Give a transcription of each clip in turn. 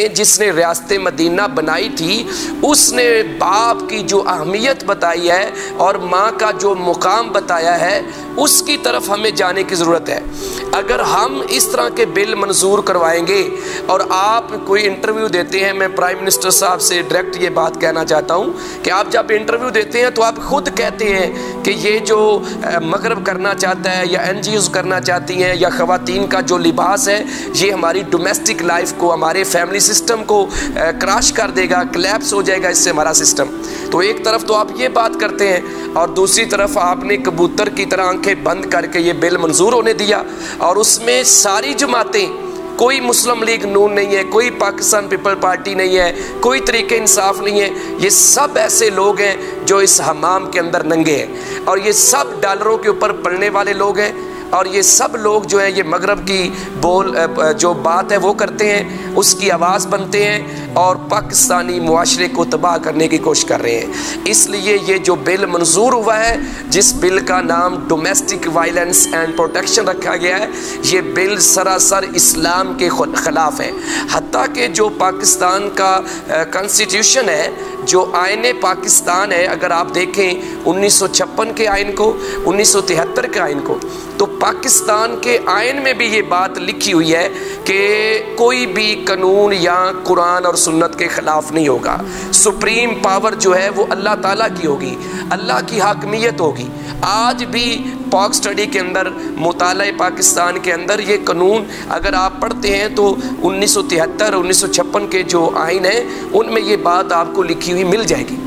जिसने रियासत मदीना बनाई थी उसने बाप की जो अहमियत बताई है और माँ का जो मुकाम बताया है, उसकी तरफ हमें जाने की ज़रूरत है। अगर हम इस तरह के बिल मंजूर करवाएंगे और आप कोई इंटरव्यू देते हैं, मैं प्राइम मिनिस्टर साहब से डायरेक्ट ये बात कहना चाहता हूँ कि आप जब इंटरव्यू देते हैं तो आप खुद कहते हैं कि ये जो मगरब करना चाहता है या NGOs करना चाहती हैं या ख़वातीन का जो लिबास है, ये हमारी डोमेस्टिक लाइफ को, हमारे फैमिली सिस्टम को क्रैश कर देगा, क्लैप्स हो जाएगा इससे हमारा सिस्टम। तो एक तरफ तो आप ये बात करते हैं और दूसरी तरफ आपने कबूतर की तरह आंखें बंद करके ये बिल मंजूर होने दिया और उसमें सारी जमातें, कोई मुस्लिम लीग नून नहीं है, कोई पाकिस्तान पीपल पार्टी नहीं है, कोई तरीके इंसाफ नहीं है, ये सब ऐसे लोग हैं जो इस हमाम के अंदर नंगे हैं और ये सब डॉलरों के ऊपर पलने वाले लोग हैं और ये सब लोग जो है ये मगरब की जो बात है वो करते हैं, उसकी आवाज़ बनते हैं और पाकिस्तानी मुआशरे को तबाह करने की कोशिश कर रहे हैं। इसलिए ये जो बिल मंजूर हुआ है, जिस बिल का नाम डोमेस्टिक वायलेंस एंड प्रोटेक्शन रखा गया है, ये बिल सरासर इस्लाम के ख़िलाफ़ है। हत्ता कि जो पाकिस्तान का कॉन्स्टिट्यूशन है, जो आईने पाकिस्तान है, अगर आप देखें 1956 के आइन को, 1973 के आइन को, तो पाकिस्तान के आइन में भी ये बात लिखी हुई है कि कोई भी कानून या कुरान और सुन्नत के ख़िलाफ़ नहीं होगा। सुप्रीम पावर जो है वो अल्लाह ताला की होगी, अल्लाह की हाकमियत होगी। आज भी पॉक स्टडी के अंदर, मुताला पाकिस्तान के अंदर ये कानून अगर आप पढ़ते हैं तो 1973, 1956 के जो आइन हैं उनमें ये बात आपको लिखी हुई मिल जाएगी।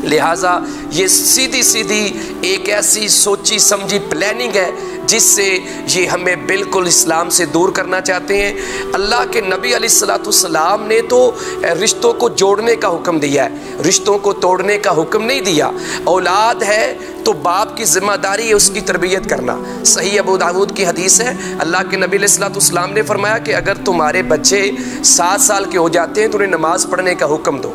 लिहाजा ये सीधी सीधी एक ऐसी सोची समझी प्लानिंग है जिससे ये हमें बिल्कुल इस्लाम से दूर करना चाहते हैं। अल्लाह के नबी अलैहिस्सलाम ने तो रिश्तों को जोड़ने का हुक्म दिया है, रिश्तों को तोड़ने का हुक्म नहीं दिया। औलाद है तो बाप की जिम्मेदारी है उसकी तरबियत करना। सही अबू दाऊद की हदीस है, अल्लाह के नबी अलैहिस्सलाम ने फरमाया कि अगर तुम्हारे बच्चे 7 साल के हो जाते हैं तो उन्हें नमाज़ पढ़ने का हुक्म दो,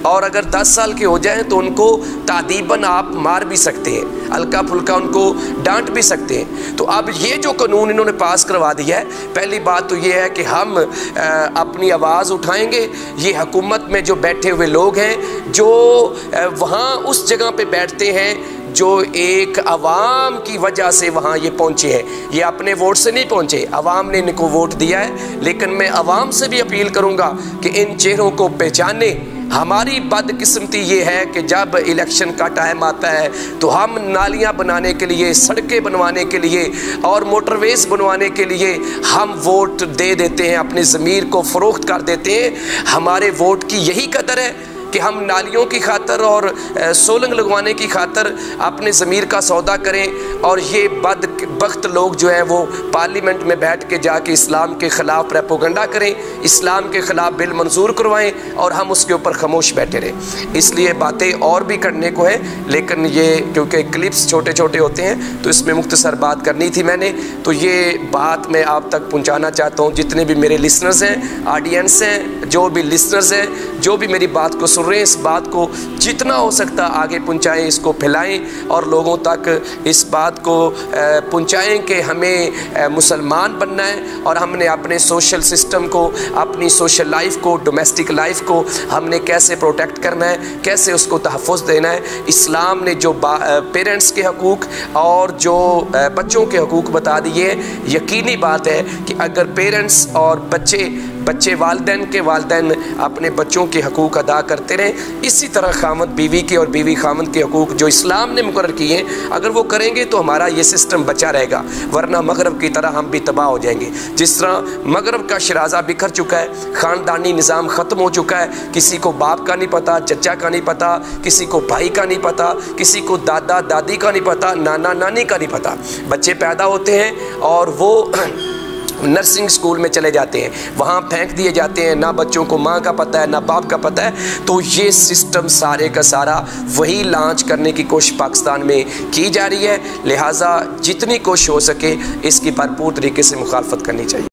और अगर 10 साल के हो जाएं तो उनको तादीबन आप मार भी सकते हैं, हल्का फुल्का उनको डांट भी सकते हैं। तो अब ये जो कानून इन्होंने पास करवा दिया है, पहली बात तो ये है कि हम अपनी आवाज़ उठाएंगे। ये हुकूमत में जो बैठे हुए लोग हैं, जो वहाँ उस जगह पे बैठते हैं, जो एक अवाम की वजह से वहाँ ये पहुँचे हैं, ये अपने वोट से नहीं पहुँचे, अवाम ने इनको वोट दिया है। लेकिन मैं अवाम से भी अपील करूँगा कि इन चेहरों को पहचाने। हमारी बदकिस्मती ये है कि जब इलेक्शन का टाइम आता है तो हम नालियाँ बनाने के लिए, सड़कें बनवाने के लिए और मोटरवेज बनवाने के लिए हम वोट दे देते हैं, अपनी ज़मीर को फ़रोख्त कर देते हैं। हमारे वोट की यही कदर है कि हम नालियों की खातर और सोलंग लगवाने की खातर अपने ज़मीर का सौदा करें और ये बदबख्त लोग जो हैं वो पार्लियामेंट में बैठ के जाके इस्लाम के ख़िलाफ़ प्रोपेगेंडा करें, इस्लाम के ख़िलाफ़ बिल मंजूर करवाएं और हम उसके ऊपर खामोश बैठे रहें। इसलिए बातें और भी करने को है, लेकिन ये क्योंकि क्लिप्स छोटे छोटे होते हैं तो इसमें मुख्तसर बात करनी थी मैंने, तो ये बात मैं आप तक पहुँचाना चाहता हूँ। जितने भी मेरे लिसनर्स हैं, ऑडियंस हैं, जो भी लिसनर्स हैं, जो भी मेरी बात को सुन रहे हैं, इस बात को जितना हो सकता आगे पहुंचाएं, इसको फैलाएं और लोगों तक इस बात को पहुंचाएं कि हमें मुसलमान बनना है और हमने अपने सोशल सिस्टम को, अपनी सोशल लाइफ को, डोमेस्टिक लाइफ को हमने कैसे प्रोटेक्ट करना है, कैसे उसको तहफ़्फ़ुज़ देना है। इस्लाम ने जो पेरेंट्स के हकूक़ और जो बच्चों के हकूक़ बता दिए, यकीनी बात है कि अगर पेरेंट्स और बच्चे वालिदैन के वालिदैन अपने बच्चों के हकूक़ अदा करते रहें, इसी तरह खामद बीवी के और बीवी खामद के हकूक़ जो इस्लाम ने मुकर्रर किए हैं अगर वो करेंगे तो हमारा ये सिस्टम बचा रहेगा, वरना मगरब की तरह हम भी तबाह हो जाएंगे। जिस तरह मगरब का शराजा बिखर चुका है, ख़ानदानी निज़ाम ख़त्म हो चुका है, किसी को बाप का नहीं पता, चचा का नहीं पता, किसी को भाई का नहीं पता, किसी को दादा दादी का नहीं पता, नाना नानी का नहीं पता। बच्चे पैदा होते हैं और वो नर्सिंग स्कूल में चले जाते हैं, वहाँ फेंक दिए जाते हैं, ना बच्चों को माँ का पता है ना बाप का पता है। तो ये सिस्टम सारे का सारा वही लॉन्च करने की कोशिश पाकिस्तान में की जा रही है। लिहाजा जितनी कोशिश हो सके इसकी भरपूर तरीके से मुखालफत करनी चाहिए।